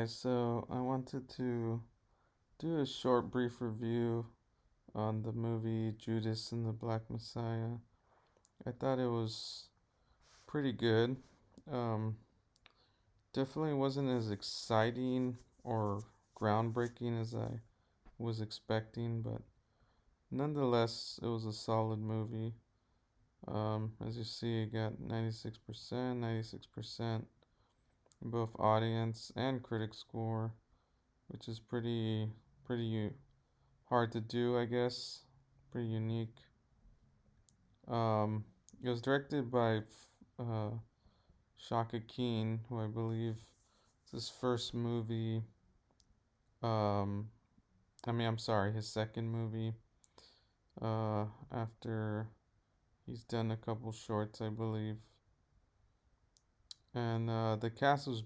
guys. So I wanted to do a short, brief review on the movie Judas and the Black Messiah. I thought it was pretty good. Um, Definitely wasn't as exciting or groundbreaking as I was expecting, but nonetheless, it was a solid movie. As you see, it got 96% in both audience and critic score, which is pretty hard to do, I guess. Pretty unique. Um, it was directed by uh, Shaka Keen, who I believe is his first movie. Um, I'm sorry, his second movie. After he's done a couple shorts, I believe. And the cast was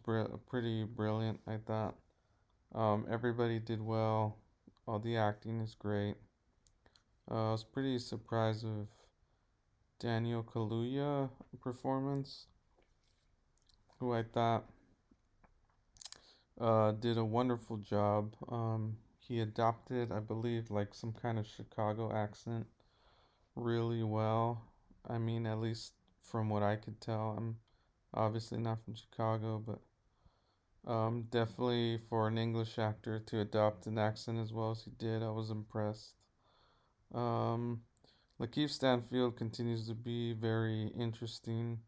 pretty brilliant, I thought. Everybody did well. All the acting is great. I was pretty surprised with Daniel Kaluuya performance, who I thought did a wonderful job. He adopted, I believe, like some kind of Chicago accent really well. I mean, at least from what I could tell. I'm obviously not from Chicago, but definitely for an English actor to adopt an accent as well as he did, I was impressed. Um, Lakeith Stanfield continues to be very interesting,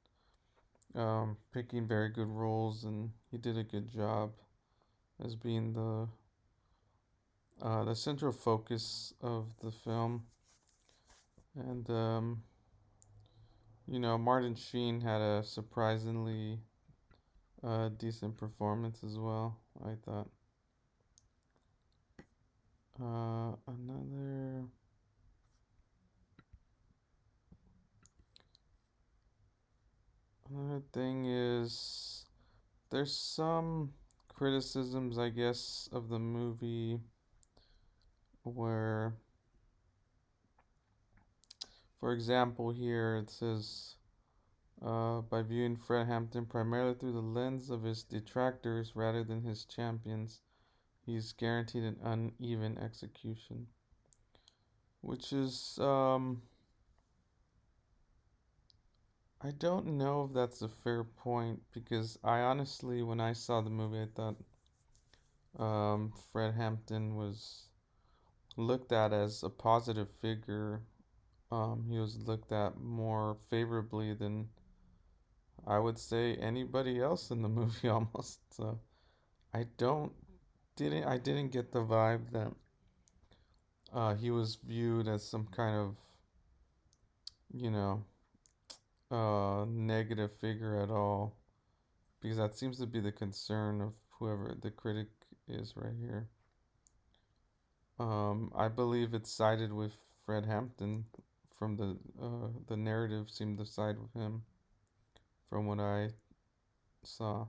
picking very good roles, and he did a good job as being the central focus of the film. And Martin Sheen had a surprisingly decent performance as well, I thought. Another thing is there's some criticisms, I guess, of the movie where, for example, here it says, by viewing Fred Hampton primarily through the lens of his detractors rather than his champions, he's guaranteed an uneven execution. Which is, I don't know if that's a fair point because I honestly, when I saw the movie, I thought Fred Hampton was looked at as a positive figure. He was looked at more favorably than I would say anybody else in the movie almost. So I don't I didn't get the vibe that he was viewed as some kind of you know negative figure at all, because that seems to be the concern of whoever the critic is right here. I believe it sided with Fred Hampton from the narrative seemed to side with him from what I saw.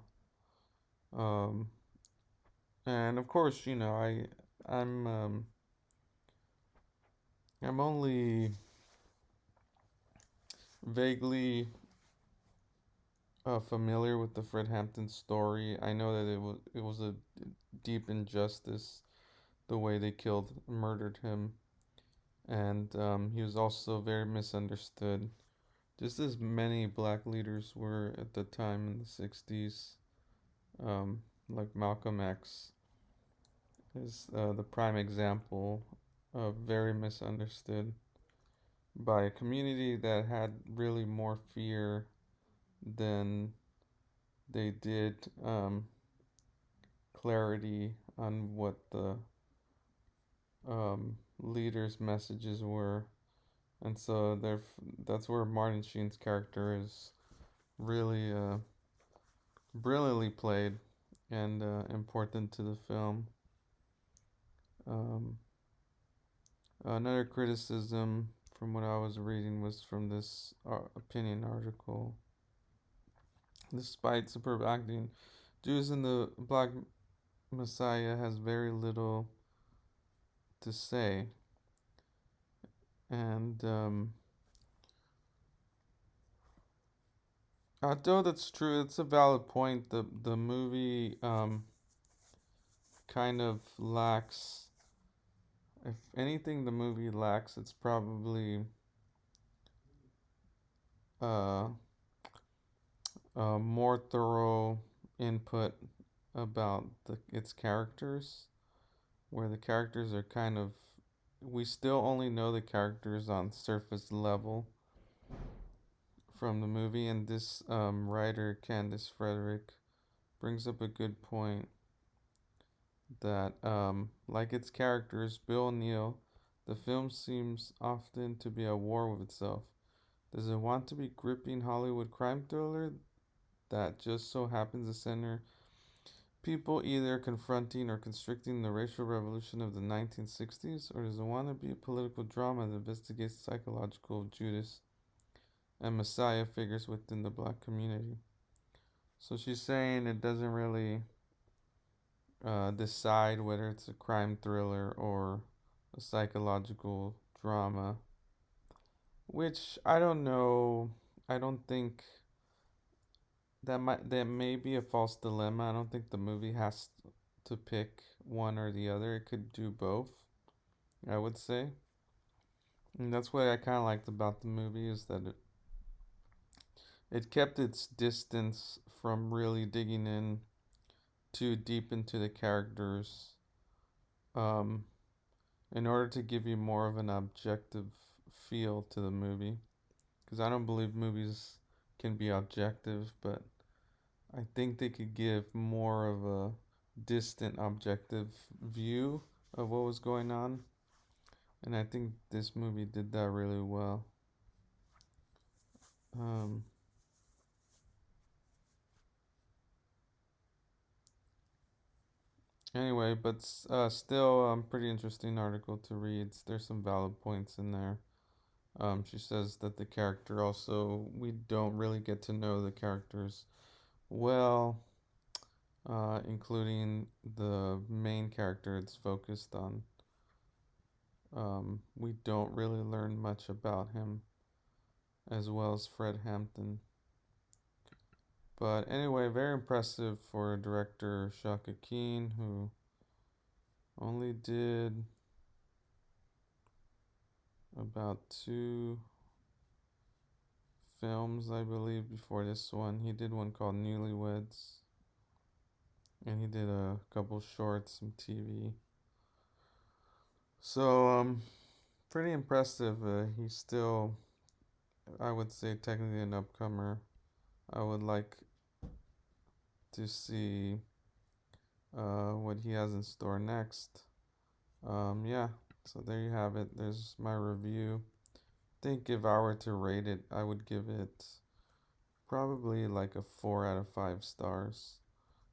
Um, and of course, I'm um, I'm only vaguely familiar with the Fred Hampton story. I know that it was a deep injustice the way they murdered him, and he was also very misunderstood, just as many black leaders were at the time in the '60s. Like Malcolm X is the prime example of very misunderstood by a community that had really more fear than they did clarity on what the leaders' messages were. And so that's where Martin Sheen's character is really brilliantly played and important to the film. Um, Another criticism from what I was reading was from this opinion article. Despite superb acting, Jews in the Black Messiah has very little to say. And although that's true, it's a valid point. The movie kind of lacks. If anything, the movie lacks, it's probably uh, a more thorough input about its characters, where the characters are kind of. We still only know the characters on surface level from the movie, and this writer, Candice Frederick, brings up a good point that, like its characters, Bill and Neil, the film seems often to be at war with itself. Does it want to be gripping Hollywood crime thriller that just so happens to center people either confronting or constricting the racial revolution of the 1960s, or does it want to be a political drama that investigates the psychological Judas and Messiah figures within the black community? So she's saying it doesn't really decide whether it's a crime thriller or a psychological drama, which I don't know. I don't think that may be a false dilemma. I don't think the movie has to pick one or the other. It could do both, I would say. And that's what I kind of liked about the movie is that it kept its distance from really digging in too deep into the characters, um, in order to give you more of an objective feel to the movie. Because I don't believe movies can be objective, but I think they could give more of a distant, objective view of what was going on. And I think this movie did that really well. Um, anyway, but still, pretty interesting article to read. There's some valid points in there. She says that the character also, we don't really get to know the characters well, including the main character it's focused on. We don't really learn much about him, as well as Fred Hampton. But anyway, very impressive for director Shaka Keen, who only did about two films, I believe, before this one. He did one called Newlyweds, and he did a couple shorts, some TV. So, pretty impressive. He's still, I would say, technically an upcomer. I would like to see what he has in store next. Yeah, so there you have it. There's my review. I think if I were to rate it, I would give it probably like a 4 out of 5 stars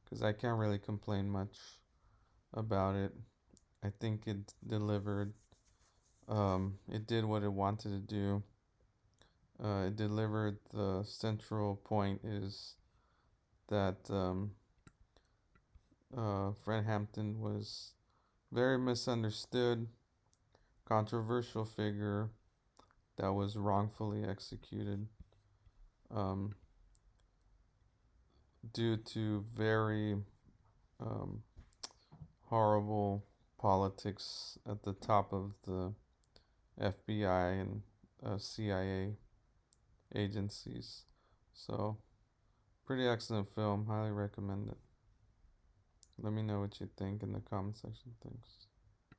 because I can't really complain much about it. I think it delivered. It did what it wanted to do. It delivered. The central point is that Fred Hampton was very misunderstood, controversial figure that was wrongfully executed, um, due to very um, horrible politics at the top of the FBI and CIA agencies. So, pretty excellent film. Highly recommend it. Let me know what you think in the comment section. Thanks.